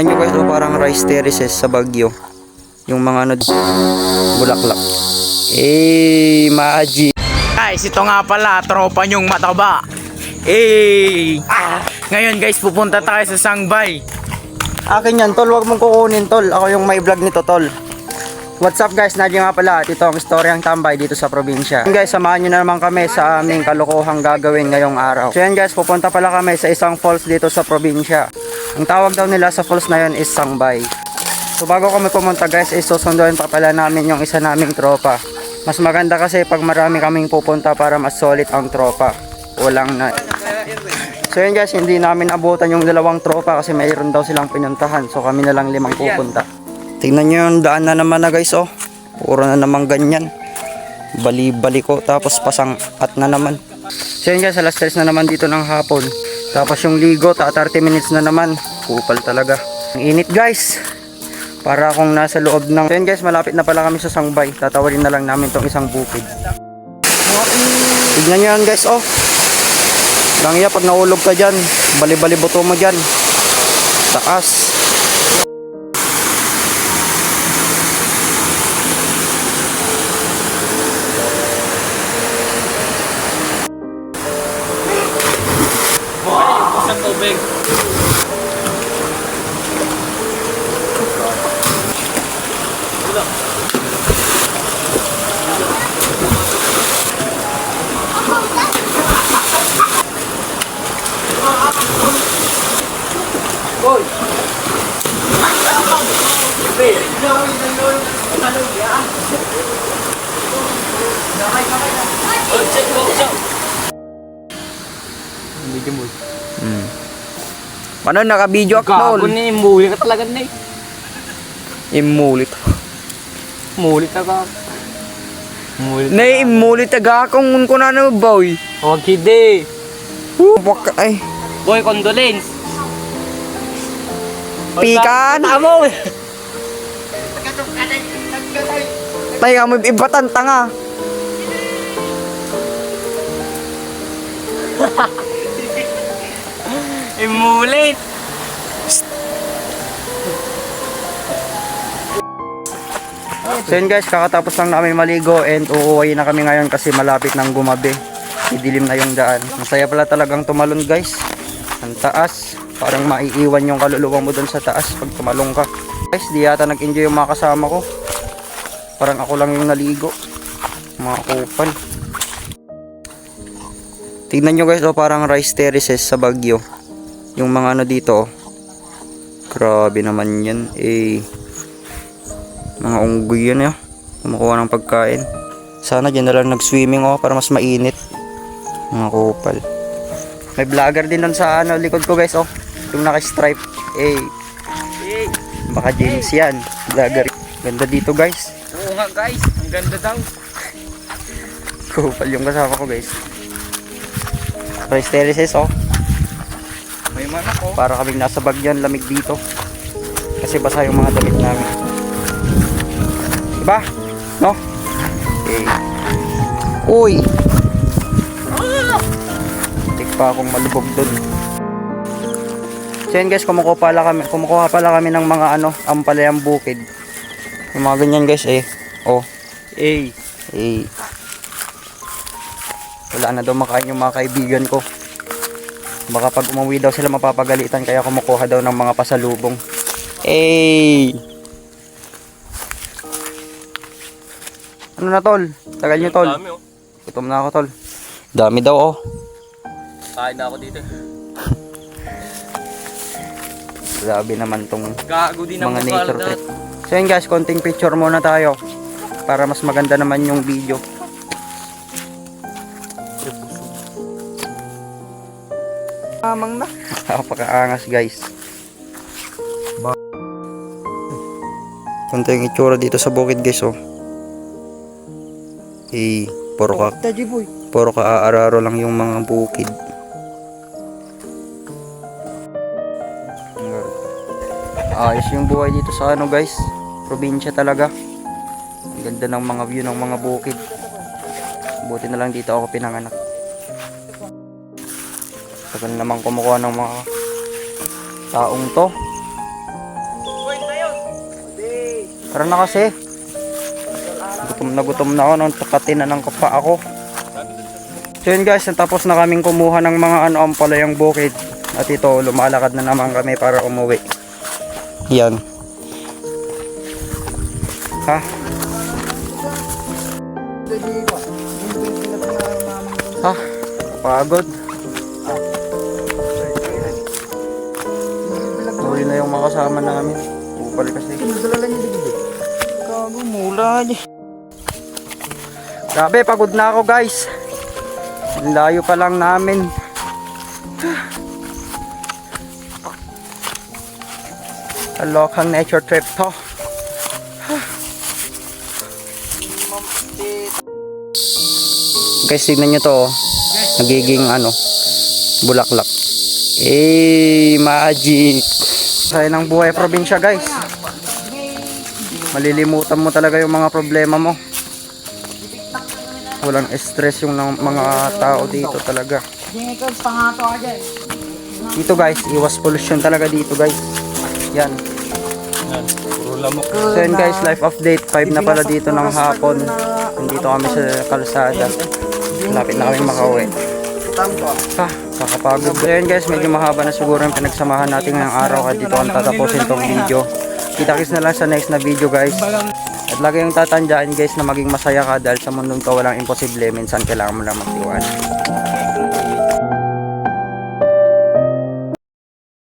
Tingnan nyo guys, parang rice terraces sa Baguio. Yung mga ano, bulaklak. Magic. Guys, ito nga pala, tropa nyong mataba. Ngayon guys, pupunta tayo sa Sangbay. Akin yan, tol. Huwag mong kukunin, tol. Ako yung may vlog nito, tol. What's up guys, Nadyo nga pala. At ito ang istoryang tambay dito sa probinsya. Guys, samahan nyo na naman kami sa aming kalokohang gagawin ngayong araw. So yan guys, pupunta pala kami sa isang falls dito sa probinsya. Ang tawag daw nila sa falls na yun is Sangbay. So bago kami pumunta guys, susunduin pa pala namin yung isa naming tropa. Mas maganda kasi pag marami kaming pupunta para mas solid ang tropa. Walang na. So yun guys, hindi namin abutan yung dalawang tropa kasi mayroon daw silang pinuntahan. So kami na lang 5 pupunta. Tingnan nyo yung daan na naman na guys, oh. Puro na naman ganyan. Bali-bali ko, tapos pasang at na naman. So yun guys, alas 3 na naman dito ng hapon. Tapos yung ligo, 30 minutes na naman. Kupal talaga. Ang init guys. Para akong nasa loob ng... So yun guys, malapit na pala kami sa Sangbay. Tatawarin na lang namin tong isang bukid. Tignan nyo yan guys, oh. Lang iya, pag nahulog ka dyan, bali-bali buto mo dyan. Taas. Sa tubig. Ano, naka-video ako, Gago ni, muli ka talaga ni. Imulit. Muli ka ka. Muli ka. Imulit taga akong kung ano boy. Huwag hindi. Waka ay. Boy, condolence. Pikan. Tamo. Tayo mo ibatan tanga. Imulit. So yun guys, kakatapos lang namin maligo and uuwi na kami ngayon kasi malapit nang gumabi. Idilim na yung daan. Masaya pala talagang tumalon guys. Ang taas. Parang maiiwan yung kaluluwa mo dun sa taas pag tumalong ka. Guys, di yata nag-enjoy yung mga kasama ko. Parang ako lang yung naligo. Mga kupal. Tignan nyo guys, parang rice terraces sa Baguio. Yung mga ano dito, oh. Grabe naman yan, mga unggoy yan, kumukuha ng pagkain. Sana dyan na lang nag-swimming, para mas mainit. Mga kupal. May vlogger din doon sa likod ko guys, yung naka-stripe. Baka James yan, vlogger. Ganda dito guys. Oo nga guys, ang ganda daw. Kupal yung kasama ko guys. Rice terraces, May manak ko. para kaming nasa Bagyan, lamig dito. Kasi basa yung mga damit namin. Diba? No? Uy! Tik pa akong malubog dun. So yun guys, kumukuha pala kami ng mga ampalayang bukid. Yung mga ganyan guys, wala na daw makain yung mga kaibigan ko. Baka pag umuwi daw sila mapapagalitan, kaya kumukuha daw ng mga pasalubong. Ano na tol? Tagal nyo tol. Dami Gutom na ako tol. Dami daw Kain na ako dito. Grabe naman tong Gago din ang mga mukha nature trip. So yun guys, konting picture muna tayo para mas maganda naman yung video. Amang na. Napakaangas guys. Kunti yung itsura dito sa bukid guys, puro ka aararo lang yung mga bukid. Ayos yung buhay dito sa guys, probinsya talaga. Ang ganda ng mga view ng mga bukid. Buti na lang dito ako pinanganak. Tagal naman kumukuha ng mga taong to. Tara na kasi. Gutom na ako nung takatin na ng kapa ako. So yun guys, natapos na kaming kumuha ng mga ampalayang bukid. At ito, lumalakad na naman kami para umuwi. Yan. Ha? Ha? Pagod. Uwi na yung mga kasama namin. Upal kasi. Gago, mula niya. Grabe, pagod na ako guys. Ang layo pa lang namin. Kalokang nature trip to. Guys, tignan nyo to, oh. Nagiging bulaklak. Magic. Kaya ng buhay probinsya guys. Malilimutan mo talaga yung mga problema mo. Walang stress yung mga tao dito talaga. Dito guys, iwas pollution talaga dito guys. Yan. So yun guys, life update. 5 na pala dito ng hapon. Nandito kami sa kalsada. Lapit na kami makauwi. Kakapagod. So yun guys, medyo mahaba na siguro yung pinagsamahan natin ngayong araw. Kaya dito ang tatapusin tong video. Kita-kits na lang sa next na video guys. At lagi yung tatandaan guys na maging masaya ka dahil sa mundong to walang imposible. Minsan kailangan mo lang magtiwala.